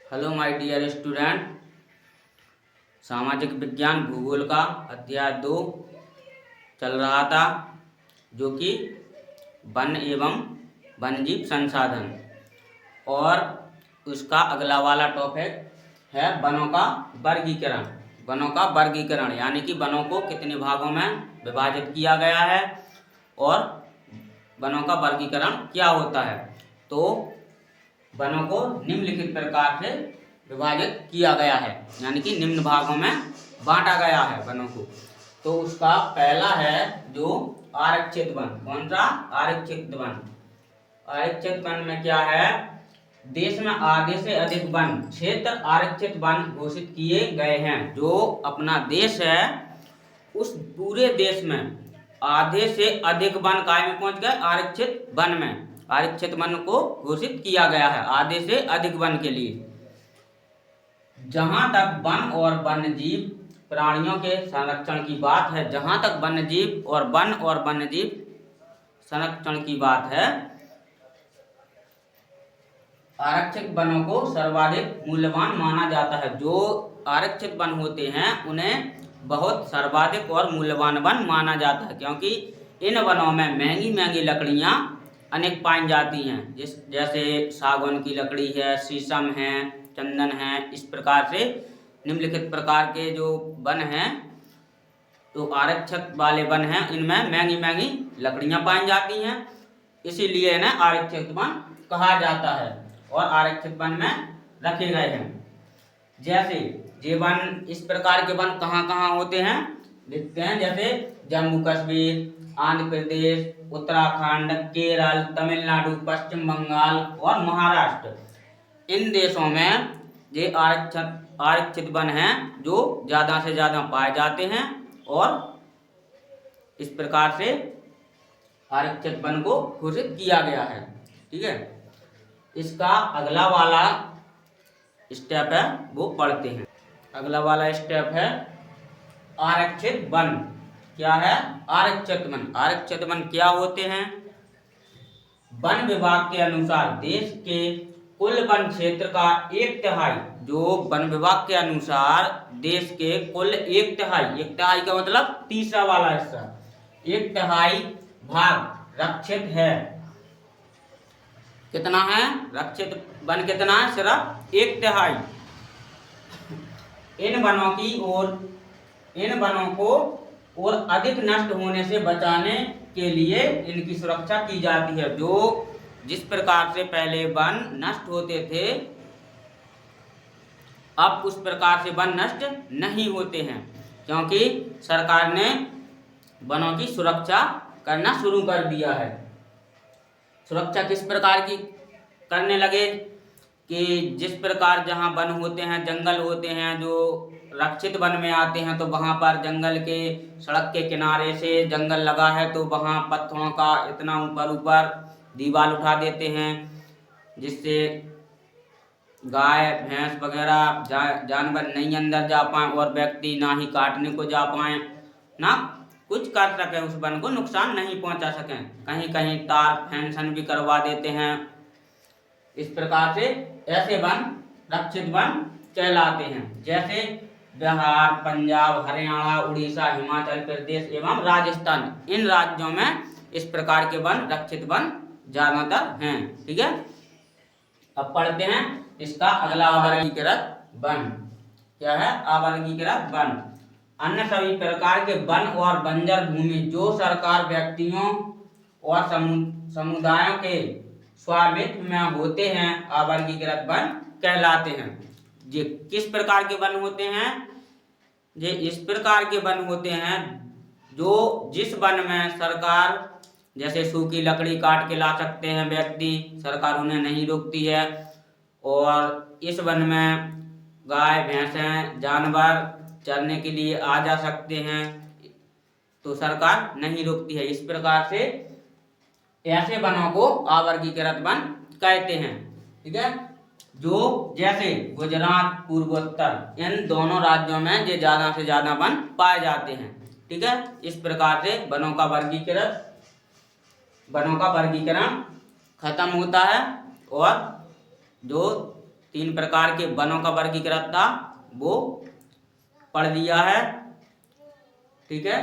Hello my dear student. सामाजिक विज्ञान भूगोल का अध्याय 2 चल रहा था, जो कि वन एवं वन्यजीव संसाधन, और उसका अगला वाला टॉपिक है वनों का वर्गीकरण। वनों का वर्गीकरण यानी कि वनों को कितने भागों में विभाजित किया गया है और वनों का वर्गीकरण क्या होता है। तो वनों को निम्नलिखित प्रकार से विभाजित किया गया है, यानी कि निम्न भागों में बांटा गया है वनों को। तो उसका पहला है जो आरक्षित वन। कौन सा? आरक्षित वन। आरक्षित वन में क्या है? देश में आधे से अधिक वन क्षेत्र आरक्षित वन घोषित किए गए हैं। जो अपना देश है उस पूरे देश में आधे से अधिक वन काय में पहुंच गए? आरक्षित वन में। आरक्षित वन को घोषित किया गया है आधे से अधिक वन के लिए। जहां तक वन और वन्यजीव प्राणियों के संरक्षण की बात है, जहां तक वन्यजीव और वन और वन्यजीव संरक्षण की बात है, आरक्षित वनों को सर्वाधिक मूल्यवान माना जाता है। जो आरक्षित वन होते हैं उन्हें बहुत सर्वाधिक और मूल्यवान वन माना जाता है, क्योंकि इन वनों में महंगी महंगी लकड़ियां अनेक पाई जाती हैं। जैसे सागौन की लकड़ी है, शीशम है, चंदन है। इस प्रकार से निम्नलिखित प्रकार के जो वन हैं, तो आरक्षित वाले वन हैं, इनमें महंगी महंगी लकड़ियां पाई जाती हैं, इसीलिए इन्हें आरक्षित वन कहा जाता है और आरक्षित वन में रखे गए हैं। जैसे ये वन, इस प्रकार के वन कहाँ कहाँ होते हैं लिखते हैं। जैसे जम्मू कश्मीर, आंध्र प्रदेश, उत्तराखंड, केरल, तमिलनाडु, पश्चिम बंगाल और महाराष्ट्र। इन देशों में ये आरक्षित वन हैं जो ज़्यादा से ज़्यादा पाए जाते हैं, और इस प्रकार से आरक्षित वन को घोषित किया गया है। ठीक है, इसका अगला वाला स्टेप है वो पढ़ते हैं। अगला वाला स्टेप है आरक्षित वन। क्या है? आरक्षित वन। आरक्षित वन क्या होते हैं? वन विभाग के अनुसार देश के कुल वन क्षेत्र का 1/3, जो वन विभाग के अनुसार देश के कुल 1/3, 1/3 का मतलब तीसरा वाला हिस्सा, 1/3 भाग रक्षित है। कितना है रक्षित वन? कितना है? सिर्फ 1/3। इन वनों को और अधिक नष्ट होने से बचाने के लिए इनकी सुरक्षा की जाती है। जो जिस प्रकार से पहले वन नष्ट होते थे, अब उस प्रकार से वन नष्ट नहीं होते हैं, क्योंकि सरकार ने वनों की सुरक्षा करना शुरू कर दिया है। सुरक्षा किस प्रकार की करने लगे कि जिस प्रकार जहाँ वन होते हैं, जंगल होते हैं, जो रक्षित वन में आते हैं, तो वहाँ पर जंगल के सड़क के किनारे से जंगल लगा है, तो वहाँ पत्थरों का इतना ऊपर ऊपर दीवार उठा देते हैं, जिससे गाय भैंस वगैरह जानवर नहीं अंदर जा पाए और व्यक्ति ना ही काटने को जा पाए, ना कुछ कर सके, उस वन को नुकसान नहीं पहुंचा सकें। कहीं कहीं तार फेंसन भी करवा देते हैं। इस प्रकार से ऐसे वन रक्षित वन कहलाते हैं। जैसे बिहार, पंजाब, हरियाणा, उड़ीसा, हिमाचल प्रदेश एवं राजस्थान, इन राज्यों में इस प्रकार के वन रक्षित वन ज्यादातर हैं। ठीक है, अब पढ़ते हैं इसका अगला अवर्गीकृत वन। क्या है? अवर्गीकृत वन। अन्य सभी प्रकार के वन और बंजर भूमि जो सरकार, व्यक्तियों और समुदायों के स्वामित्व में होते हैं, अवर्गीकृत वन कहलाते हैं। ये किस प्रकार के वन होते हैं? ये इस प्रकार के वन होते हैं जो जिस वन में सरकार, जैसे सूखी लकड़ी काट के ला सकते हैं व्यक्ति, सरकार उन्हें नहीं रोकती है, और इस वन में गाय भैंसें जानवर चरने के लिए आ जा सकते हैं, तो सरकार नहीं रोकती है। इस प्रकार से ऐसे वनों को अवर्गीकृत वन कहते हैं। ठीक है, जो जैसे गुजरात, पूर्वोत्तर, इन दोनों राज्यों में ये ज्यादा से ज्यादा वन पाए जाते हैं। ठीक है, इस प्रकार से वनों का वर्गीकरण खत्म होता है, और जो 3 प्रकार के वनों का वर्गीकृत था वो पढ़ लिया है। ठीक है।